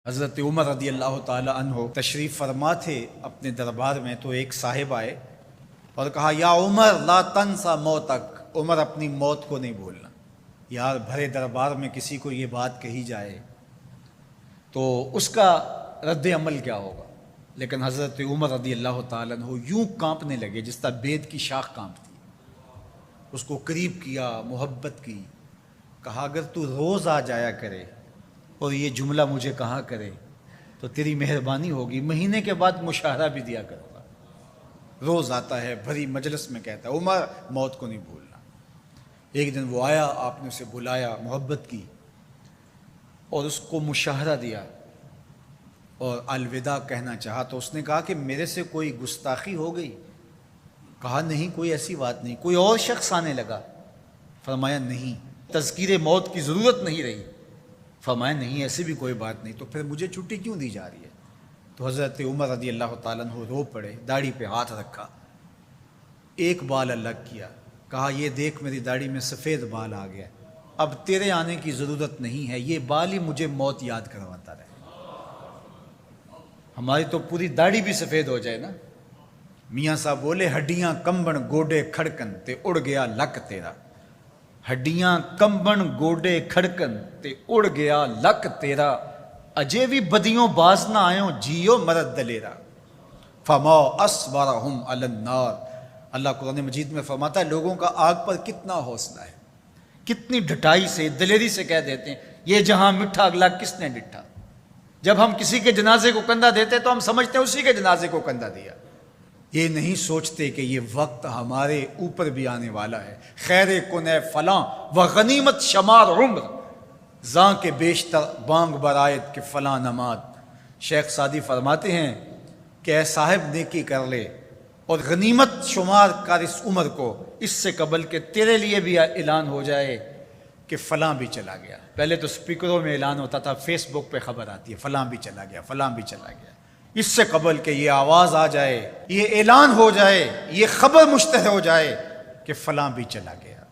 حضرت عمر رضی اللہ تعالی عنہ تشریف فرما تھے اپنے دربار میں، تو ایک صاحب آئے اور کہا یا عمر لا تنسا موتک، عمر اپنی موت کو نہیں بھولنا۔ یار بھرے دربار میں کسی کو یہ بات کہی جائے تو اس کا رد عمل کیا ہوگا، لیکن حضرت عمر رضی اللہ تعالیٰ عنہ یوں کانپنے لگے جس طرح بید کی شاخ کانپتی، اس کو قریب کیا، محبت کی، کہا اگر تو روز آ جایا کرے اور یہ جملہ مجھے کہا کرے تو تیری مہربانی ہوگی، مہینے کے بعد مشاہرہ بھی دیا کروں گا۔ روز آتا ہے، بھری مجلس میں کہتا ہے عمر موت کو نہیں بھولنا۔ ایک دن وہ آیا، آپ نے اسے بلایا، محبت کی اور اس کو مشاہرہ دیا اور الوداع کہنا چاہا، تو اس نے کہا کہ میرے سے کوئی گستاخی ہو گئی؟ کہا نہیں، کوئی ایسی بات نہیں۔ کوئی اور شخص آنے لگا؟ فرمایا نہیں۔ تذکیر موت کی ضرورت نہیں رہی؟ فرمایا نہیں، ایسی بھی کوئی بات نہیں۔ تو پھر مجھے چھٹی کیوں دی جا رہی ہے؟ تو حضرت عمر رضی اللہ تعالیٰ عنہ رو پڑے، داڑھی پہ ہاتھ رکھا، ایک بال الگ کیا، کہا یہ دیکھ میری داڑھی میں سفید بال آ گیا، اب تیرے آنے کی ضرورت نہیں ہے، یہ بال ہی مجھے موت یاد کرواتا رہے۔ ہماری تو پوری داڑھی بھی سفید ہو جائے نا۔ میاں صاحب بولے ہڈیاں کمبن گوڈے کھڑکن تے اڑ گیا لک تیرا، ہڈیاں کمبن گوڈے کھڑکن تے اڑ گیا لک تیرا، اجے بھی بدیوں باز نہ آئیں جیو مرد دلیرا، فما اصبرہم علی النار۔ اللہ قرآن مجید میں فرماتا ہے لوگوں کا آگ پر کتنا حوصلہ ہے، کتنی ڈٹائی سے، دلیری سے کہہ دیتے ہیں یہ جہاں مٹھا اگلا کس نے ڈٹھا۔ جب ہم کسی کے جنازے کو کندھا دیتے تو ہم سمجھتے ہیں اسی کے جنازے کو کندھا دیا، یہ نہیں سوچتے کہ یہ وقت ہمارے اوپر بھی آنے والا ہے۔ خیر کن فلاں و غنیمت شمار عمر، زاں کے بیشتر بانگ برآیت کہ فلاں نماد۔ شیخ سعدی فرماتے ہیں کہ اے صاحب نیکی کر لے اور غنیمت شمار کر اس عمر کو، اس سے قبل کہ تیرے لیے بھی اعلان ہو جائے کہ فلاں بھی چلا گیا۔ پہلے تو سپیکروں میں اعلان ہوتا تھا، فیس بک پہ خبر آتی ہے فلاں بھی چلا گیا، فلاں بھی چلا گیا۔ اس سے قبل کہ یہ آواز آ جائے، یہ اعلان ہو جائے، یہ خبر مشتہر ہو جائے کہ فلاں بھی چلا گیا،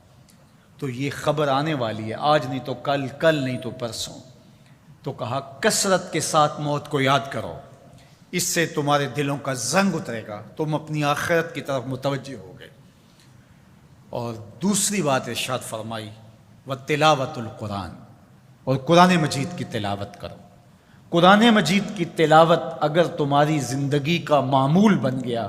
تو یہ خبر آنے والی ہے، آج نہیں تو کل، کل نہیں تو پرسوں۔ تو کہا کثرت کے ساتھ موت کو یاد کرو، اس سے تمہارے دلوں کا زنگ اترے گا، تم اپنی آخرت کی طرف متوجہ ہو گئے۔ اور دوسری بات ارشاد فرمائی وَتِلَاوَةُ القرآن، اور قرآن مجید کی تلاوت کرو۔ قرآن مجید کی تلاوت اگر تمہاری زندگی کا معمول بن گیا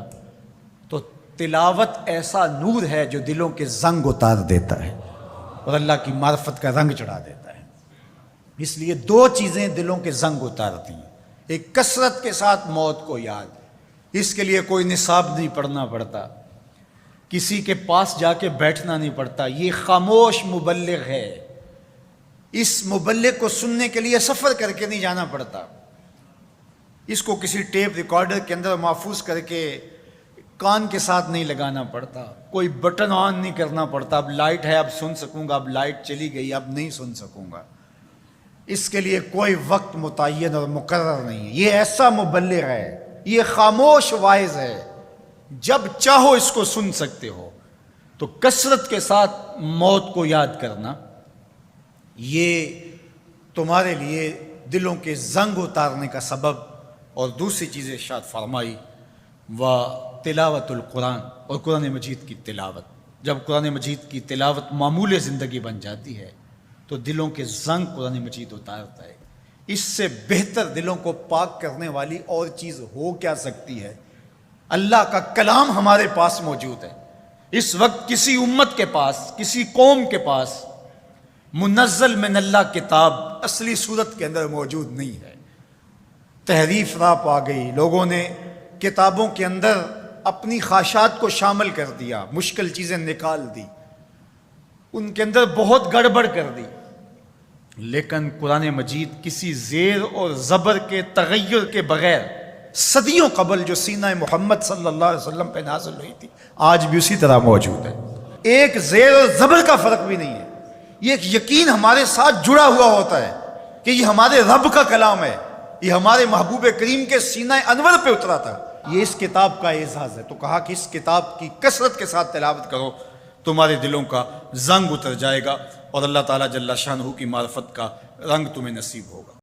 تو تلاوت ایسا نور ہے جو دلوں کے زنگ اتار دیتا ہے اور اللہ کی معرفت کا رنگ چڑھا دیتا ہے۔ اس لیے دو چیزیں دلوں کے زنگ اتارتی ہیں، ایک کثرت کے ساتھ موت کو یاد، اس کے لیے کوئی نصاب نہیں پڑھنا پڑتا، کسی کے پاس جا کے بیٹھنا نہیں پڑتا، یہ خاموش مبلغ ہے، اس مبلغ کو سننے کے لیے سفر کر کے نہیں جانا پڑتا، اس کو کسی ٹیپ ریکارڈر کے اندر محفوظ کر کے کان کے ساتھ نہیں لگانا پڑتا، کوئی بٹن آن نہیں کرنا پڑتا، اب لائٹ ہے اب سن سکوں گا، اب لائٹ چلی گئی اب نہیں سن سکوں گا، اس کے لیے کوئی وقت متعین اور مقرر نہیں ہے۔ یہ ایسا مبلغ ہے، یہ خاموش واعظ ہے، جب چاہو اس کو سن سکتے ہو۔ تو کثرت کے ساتھ موت کو یاد کرنا یہ تمہارے لیے دلوں کے زنگ اتارنے کا سبب۔ اور دوسری چیز ارشاد فرمائی تلاوت القرآن، اور قرآن مجید کی تلاوت۔ جب قرآن مجید کی تلاوت معمول زندگی بن جاتی ہے تو دلوں کے زنگ قرآن مجید اتارتا ہے۔ اس سے بہتر دلوں کو پاک کرنے والی اور چیز ہو کیا سکتی ہے؟ اللہ کا کلام ہمارے پاس موجود ہے۔ اس وقت کسی امت کے پاس، کسی قوم کے پاس منزل من اللہ کتاب اصلی صورت کے اندر موجود نہیں ہے۔ تحریف راہ پا گئی، لوگوں نے کتابوں کے اندر اپنی خواہشات کو شامل کر دیا، مشکل چیزیں نکال دی، ان کے اندر بہت گڑبڑ کر دی، لیکن قرآن مجید کسی زیر اور زبر کے تغیر کے بغیر صدیوں قبل جو سینہ محمد صلی اللہ علیہ وسلم پہ نازل ہوئی تھی آج بھی اسی طرح موجود ہے۔ ایک زیر اور زبر کا فرق بھی نہیں ہے، یہ ایک یقین ہمارے ساتھ جڑا ہوا ہوتا ہے کہ یہ ہمارے رب کا کلام ہے، یہ ہمارے محبوب کریم کے سینہ انور پہ اترا تھا، یہ اس کتاب کا اعزاز ہے۔ تو کہا کہ اس کتاب کی کثرت کے ساتھ تلاوت کرو، تمہارے دلوں کا زنگ اتر جائے گا اور اللہ تعالیٰ جل شانہ کی معرفت کا رنگ تمہیں نصیب ہوگا۔